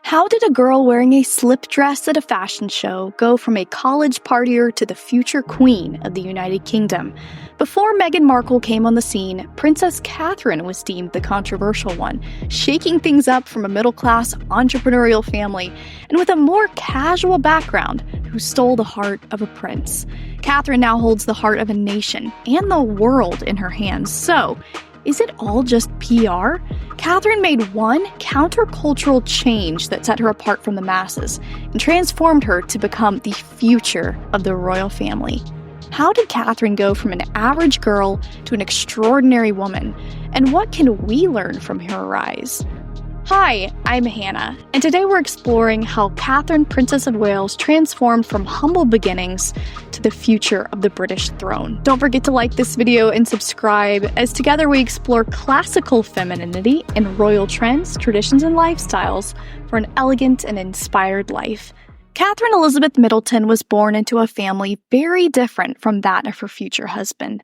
How did a girl wearing a slip dress at a fashion show go from a college partier to the future queen of the United Kingdom? Before Meghan Markle came on the scene, Princess Catherine was deemed the controversial one, shaking things up from a middle-class entrepreneurial family and with a more casual background who stole the heart of a prince. Catherine now holds the heart of a nation and the world in her hands. So, is it all just PR? Catherine made one countercultural change that set her apart from the masses and transformed her to become the future of the royal family. How did Catherine go from an average girl to an extraordinary woman? And what can we learn from her rise? Hi, I'm Hannah, and today we're exploring how Catherine, Princess of Wales, transformed from humble beginnings to the future of the British throne. Don't forget to like this video and subscribe, as together we explore classical femininity and royal trends, traditions, and lifestyles for an elegant and inspired life. Catherine Elizabeth Middleton was born into a family very different from that of her future husband.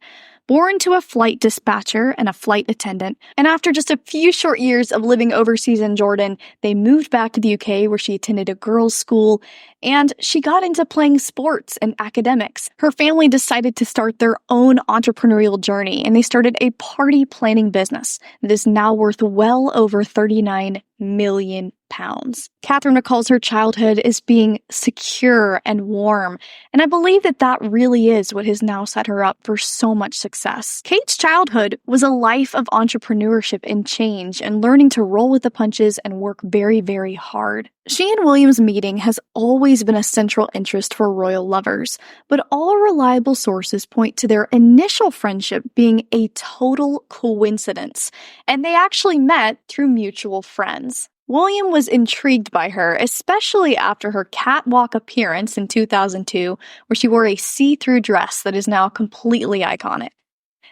Born to a flight dispatcher and a flight attendant, and after just a few short years of living overseas in Jordan, they moved back to the UK where she attended a girls' school, and she got into playing sports and academics. Her family decided to start their own entrepreneurial journey, and they started a party planning business that is now worth well over £39 million. Catherine recalls her childhood as being secure and warm, and I believe that really is what has now set her up for so much success. Kate's childhood was a life of entrepreneurship and change and learning to roll with the punches and work very, very hard. She and William's meeting has always been a central interest for royal lovers, but all reliable sources point to their initial friendship being a total coincidence, and they actually met through mutual friends. William was intrigued by her, especially after her catwalk appearance in 2002, where she wore a see-through dress that is now completely iconic.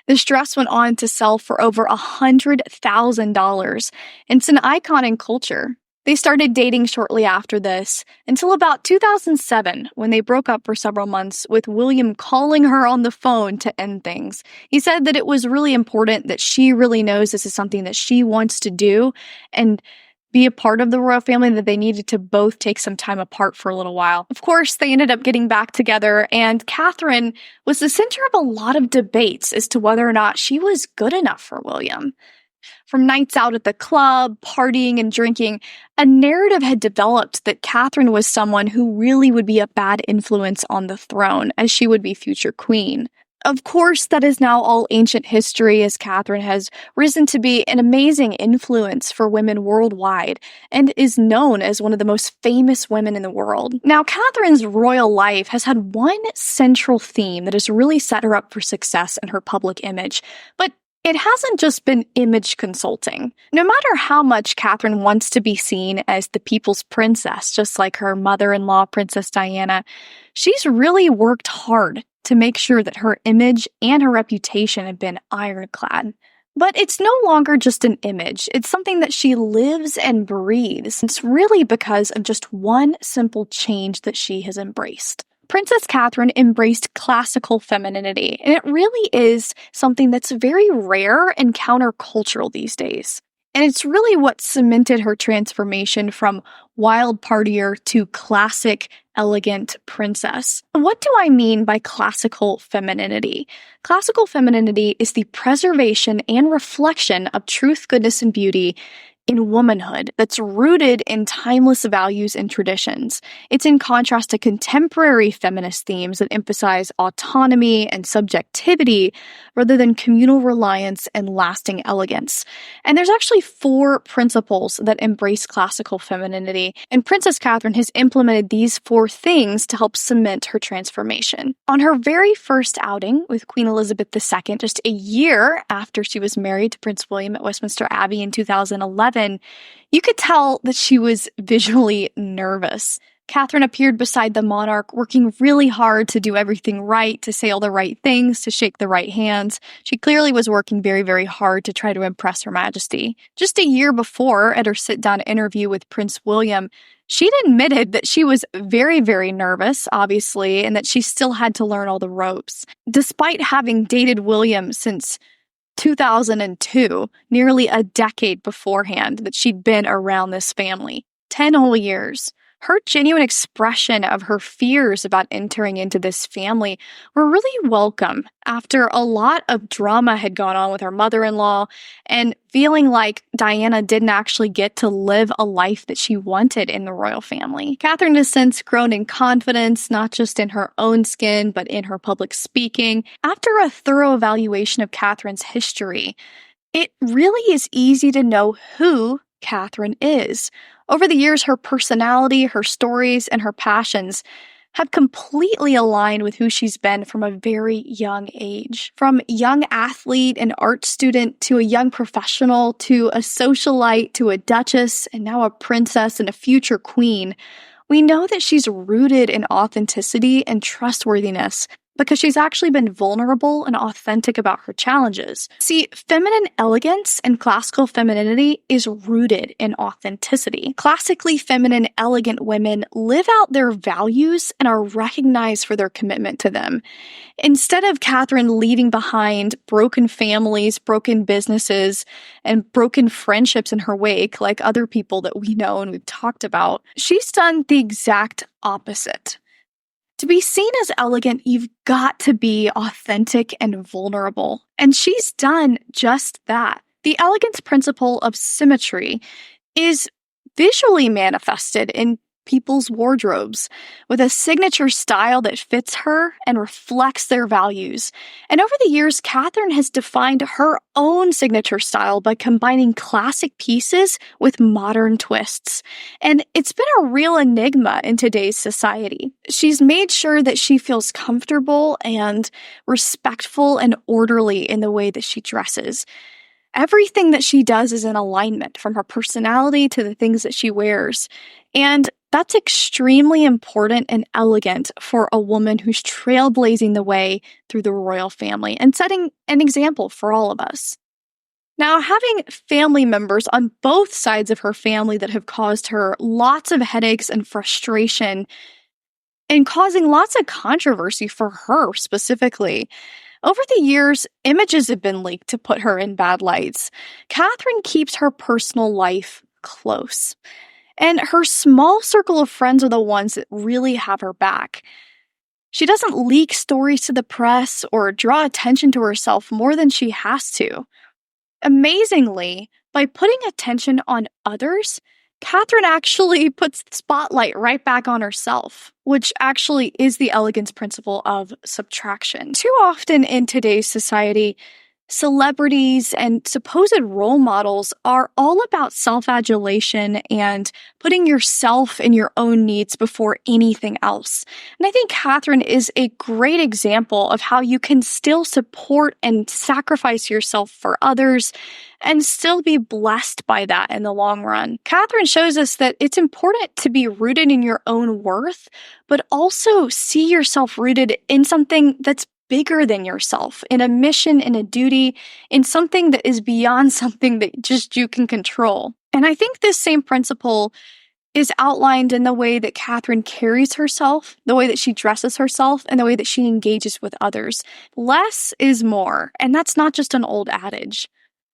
This dress went on to sell for over $100,000, and it's an icon in culture. They started dating shortly after this, until about 2007, when they broke up for several months, with William calling her on the phone to end things. He said that it was really important that she really knows this is something that she wants to do, and be a part of the royal family, that they needed to both take some time apart for a little while. Of course, they ended up getting back together, and Catherine was the center of a lot of debates as to whether or not she was good enough for William. From nights out at the club, partying and drinking, a narrative had developed that Catherine was someone who really would be a bad influence on the throne, as she would be future queen. Of course, that is now all ancient history, as Catherine has risen to be an amazing influence for women worldwide and is known as one of the most famous women in the world. Now, Catherine's royal life has had one central theme that has really set her up for success in her public image, but it hasn't just been image consulting. No matter how much Catherine wants to be seen as the people's princess, just like her mother-in-law, Princess Diana, she's really worked hard to make sure that her image and her reputation have been ironclad. But it's no longer just an image. It's something that she lives and breathes. It's really because of just one simple change that she has embraced. Princess Catherine embraced classical femininity, and it really is something that's very rare and countercultural these days. And it's really what cemented her transformation from wild partier to classic, elegant princess. What do I mean by classical femininity? Classical femininity is the preservation and reflection of truth, goodness, and beauty in womanhood that's rooted in timeless values and traditions. It's in contrast to contemporary feminist themes that emphasize autonomy and subjectivity rather than communal reliance and lasting elegance. And there's actually 4 principles that embrace classical femininity, and Princess Catherine has implemented these 4 things to help cement her transformation. On her very first outing with Queen Elizabeth II, just a year after she was married to Prince William at Westminster Abbey in 2011, you could tell that she was visually nervous. Catherine appeared beside the monarch, working really hard to do everything right, to say all the right things, to shake the right hands. She clearly was working very, very hard to try to impress Her Majesty. Just a year before, at her sit-down interview with Prince William, she'd admitted that she was very, very nervous, obviously, and that she still had to learn all the ropes. Despite having dated William since 2002, nearly a decade beforehand, that she'd been around this family. 10 whole years. Her genuine expression of her fears about entering into this family were really welcome after a lot of drama had gone on with her mother-in-law and feeling like Diana didn't actually get to live a life that she wanted in the royal family. Catherine has since grown in confidence, not just in her own skin, but in her public speaking. After a thorough evaluation of Catherine's history, it really is easy to know who Catherine is. Over the years, her personality, her stories, and her passions have completely aligned with who she's been from a very young age. From young athlete and art student to a young professional to a socialite to a duchess and now a princess and a future queen, we know that she's rooted in authenticity and trustworthiness because she's actually been vulnerable and authentic about her challenges. See, feminine elegance and classical femininity is rooted in authenticity. Classically feminine, elegant women live out their values and are recognized for their commitment to them. Instead of Catherine leaving behind broken families, broken businesses, and broken friendships in her wake, like other people that we know and we've talked about, she's done the exact opposite. To be seen as elegant, you've got to be authentic and vulnerable. And she's done just that. The elegance principle of symmetry is visually manifested in people's wardrobes with a signature style that fits her and reflects their values. And over the years, Catherine has defined her own signature style by combining classic pieces with modern twists. And it's been a real enigma in today's society. She's made sure that she feels comfortable and respectful and orderly in the way that she dresses. Everything that she does is in alignment, from her personality to the things that she wears. And that's extremely important and elegant for a woman who's trailblazing the way through the royal family and setting an example for all of us. Now, having family members on both sides of her family that have caused her lots of headaches and frustration and causing lots of controversy for her specifically. Over the years, images have been leaked to put her in bad lights. Catherine keeps her personal life close, and her small circle of friends are the ones that really have her back. She doesn't leak stories to the press or draw attention to herself more than she has to. Amazingly, by putting attention on others, Catherine actually puts the spotlight right back on herself, which actually is the elegance principle of subtraction. Too often in today's society, celebrities and supposed role models are all about self-adulation and putting yourself and your own needs before anything else. And I think Catherine is a great example of how you can still support and sacrifice yourself for others and still be blessed by that in the long run. Catherine shows us that it's important to be rooted in your own worth, but also see yourself rooted in something that's bigger than yourself, in a mission, in a duty, in something that is beyond something that just you can control. And I think this same principle is outlined in the way that Catherine carries herself, the way that she dresses herself, and the way that she engages with others. Less is more, and that's not just an old adage.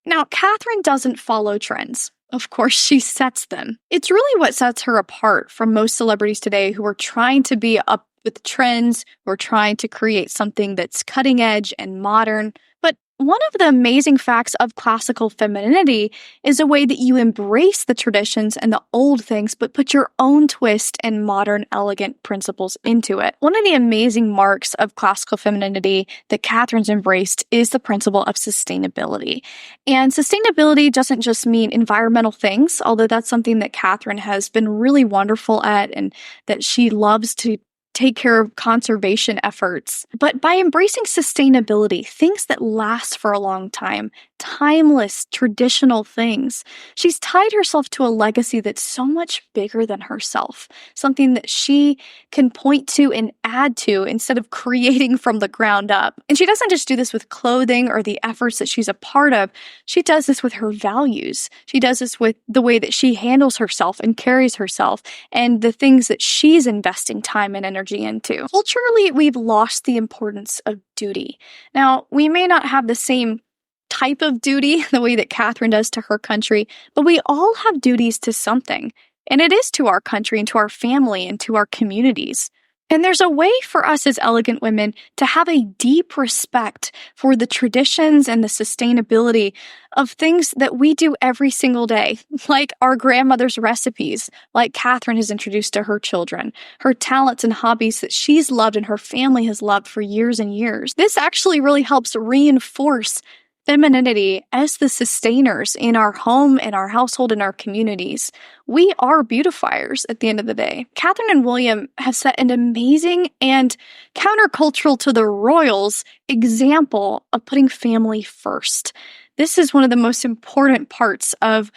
Now, Catherine doesn't follow trends. Of course, she sets them. It's really what sets her apart from most celebrities today who are trying to be up with trends, who are trying to create something that's cutting edge and modern. But one of the amazing facts of classical femininity is a way that you embrace the traditions and the old things, but put your own twist and modern, elegant principles into it. One of the amazing marks of classical femininity that Catherine's embraced is the principle of sustainability. And sustainability doesn't just mean environmental things, although that's something that Catherine has been really wonderful at and that she loves to take care of conservation efforts. But by embracing sustainability, things that last for a long time, timeless, traditional things, she's tied herself to a legacy that's so much bigger than herself, something that she can point to and add to instead of creating from the ground up. And she doesn't just do this with clothing or the efforts that she's a part of. She does this with her values. She does this with the way that she handles herself and carries herself and the things that she's investing time and energy into. Culturally, we've lost the importance of duty. Now, we may not have the same type of duty the way that Catherine does to her country, but we all have duties to something. And it is to our country and to our family and to our communities. And there's a way for us as elegant women to have a deep respect for the traditions and the sustainability of things that we do every single day, like our grandmother's recipes, like Catherine has introduced to her children, her talents and hobbies that she's loved and her family has loved for years and years. This actually really helps reinforce femininity as the sustainers in our home, in our household, in our communities. We are beautifiers at the end of the day. Catherine and William have set an amazing and countercultural to the royals example of putting family first. This is one of the most important parts of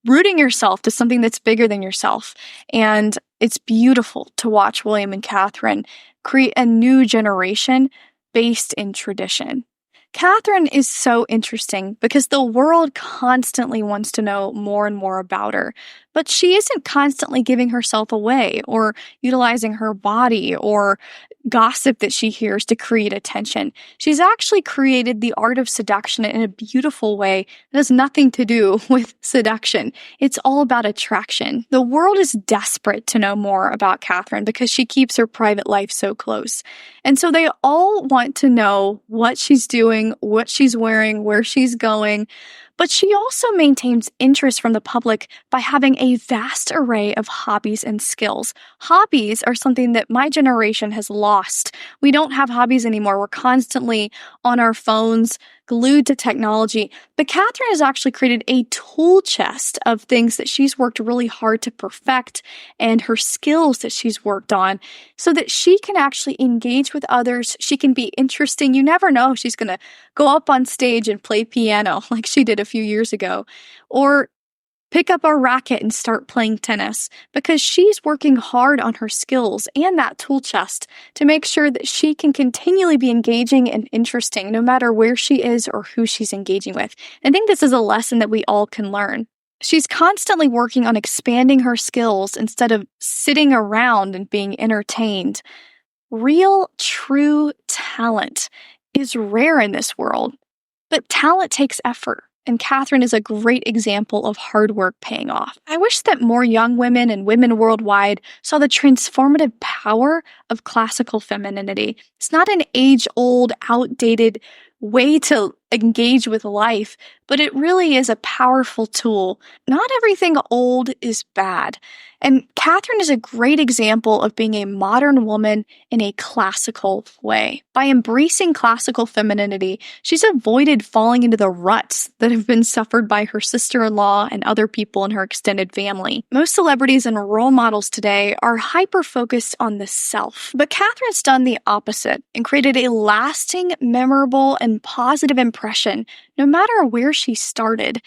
rooting yourself to something that's bigger than yourself. And it's beautiful to watch William and Catherine create a new generation based in tradition. Catherine is so interesting because the world constantly wants to know more and more about her, but she isn't constantly giving herself away or utilizing her body or gossip that she hears to create attention. She's actually created the art of seduction in a beautiful way that has nothing to do with seduction. It's all about attraction. The world is desperate to know more about Catherine because she keeps her private life so close. And so they all want to know what she's doing, what she's wearing, where she's going. But she also maintains interest from the public by having a vast array of hobbies and skills. Hobbies are something that my generation has lost. We don't have hobbies anymore. We're constantly on our phones, glued to technology. But Catherine has actually created a tool chest of things that she's worked really hard to perfect and her skills that she's worked on so that she can actually engage with others. She can be interesting. You never know if she's going to go up on stage and play piano like she did a few years ago, or pick up a racket and start playing tennis, because she's working hard on her skills and that tool chest to make sure that she can continually be engaging and interesting no matter where she is or who she's engaging with. I think this is a lesson that we all can learn. She's constantly working on expanding her skills instead of sitting around and being entertained. Real, true talent is rare in this world, but talent takes effort. And Catherine is a great example of hard work paying off. I wish that more young women and women worldwide saw the transformative power of classical femininity. It's not an age-old, outdated way to engage with life, but it really is a powerful tool. Not everything old is bad. And Catherine is a great example of being a modern woman in a classical way. By embracing classical femininity, she's avoided falling into the ruts that have been suffered by her sister-in-law and other people in her extended family. Most celebrities and role models today are hyper-focused on the self, but Catherine's done the opposite and created a lasting, memorable, and positive impression no matter where she started.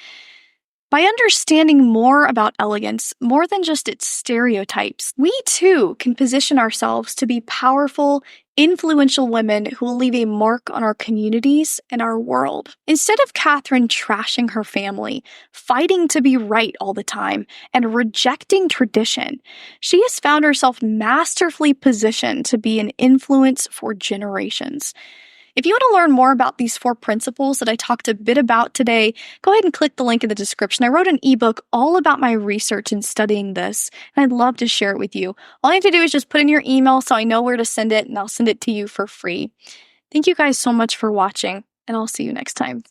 By understanding more about elegance, more than just its stereotypes, we too can position ourselves to be powerful, influential women who will leave a mark on our communities and our world. Instead of Catherine trashing her family, fighting to be right all the time, and rejecting tradition, she has found herself masterfully positioned to be an influence for generations. If you want to learn more about these 4 principles that I talked a bit about today, go ahead and click the link in the description. I wrote an ebook all about my research in studying this, and I'd love to share it with you. All you have to do is just put in your email so I know where to send it, and I'll send it to you for free. Thank you guys so much for watching, and I'll see you next time.